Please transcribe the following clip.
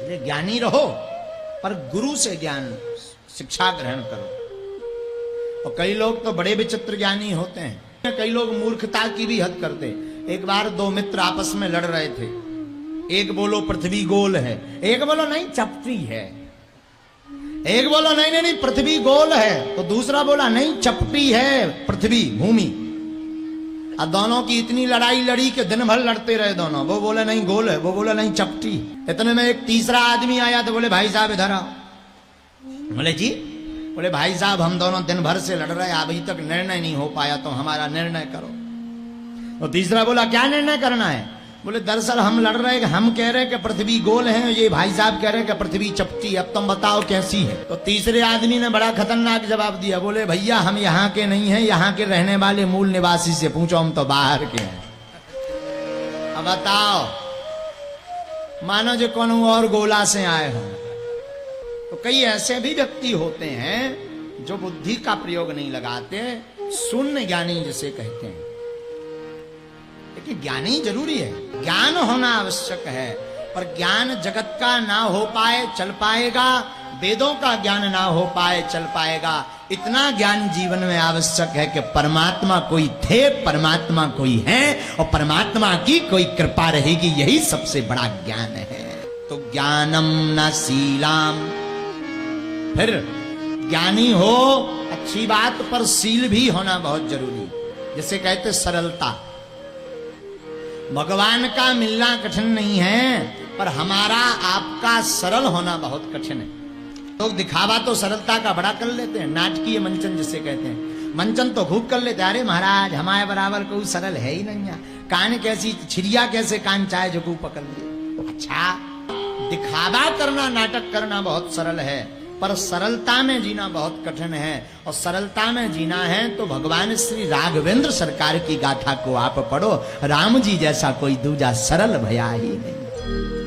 इसलिए ज्ञानी रहो पर गुरु से ज्ञान शिक्षा ग्रहण करो। और कई लोग तो बड़े विचित्र ज्ञानी होते हैं, कई लोग मूर्खता की भी हद करते। एक बार दो मित्र आपस में लड़ रहे थे, एक बोलो पृथ्वी गोल है, एक बोलो नहीं चपटी है, एक बोलो नहीं नहीं नहीं पृथ्वी गोल है, तो दूसरा बोला नहीं चपटी है पृथ्वी भूमि। और दोनों की इतनी लड़ाई लड़ी कि दिन भर लड़ते रहे दोनों। वो बोले नहीं गोल है, वो बोला नहीं चपटी। इतने में एक तीसरा आदमी आया तो बोले भाई साहब इधर आओ। बोले जी, बोले भाई साहब हम दोनों दिन भर से लड़ रहे हैं, अभी तक निर्णय नहीं हो पाया, तो हमारा निर्णय करो। तो तीसरा बोला क्या निर्णय करना है? बोले दरअसल हम लड़ रहे हैं, हम कह रहे हैं कि पृथ्वी गोल है, ये भाई साहब कह रहे हैं कि पृथ्वी चपटी, अब तुम बताओ कैसी है। तो तीसरे आदमी ने बड़ा खतरनाक जवाब दिया, बोले भैया हम यहाँ के नहीं हैं, यहाँ के रहने वाले मूल निवासी से पूछो, हम तो बाहर के हैं। अब बताओ, मानो जो कौन और गोला से आए हो। तो कई ऐसे भी व्यक्ति होते हैं जो बुद्धि का प्रयोग नहीं लगाते, शून्य ज्ञानी जिसे कहते हैं। लेकिन ज्ञानी जरूरी है, ज्ञान होना आवश्यक है, पर ज्ञान जगत का ना हो पाए चल पाएगा, वेदों का ज्ञान ना हो पाए चल पाएगा। इतना ज्ञान जीवन में आवश्यक है कि परमात्मा कोई थे, परमात्मा कोई है, और परमात्मा की कोई कृपा रहेगी, यही सबसे बड़ा ज्ञान है। तो ज्ञानम न शीलाम, फिर ज्ञानी हो अच्छी बात, पर शील भी होना बहुत जरूरी। जिसे कहते सरलता। भगवान का मिलना कठिन नहीं है, पर हमारा आपका सरल होना बहुत कठिन है। लोग दिखावा तो सरलता का बड़ा कर लेते हैं, नाटकीय मंचन जिसे कहते हैं। मंचन तो खूब कर लेते हैं, अरे महाराज हमारे बराबर कोई सरल है ही नहीं है, कान कैसी छिड़िया कैसे कान चाहे जो को पकड़ लिए। अच्छा, दिखावा करना, नाटक करना बहुत सरल है, पर सरलता में जीना बहुत कठिन है। और सरलता में जीना है तो भगवान श्री राघवेंद्र सरकार की गाथा को आप पढ़ो, राम जी जैसा कोई दूजा सरल भया ही नहीं।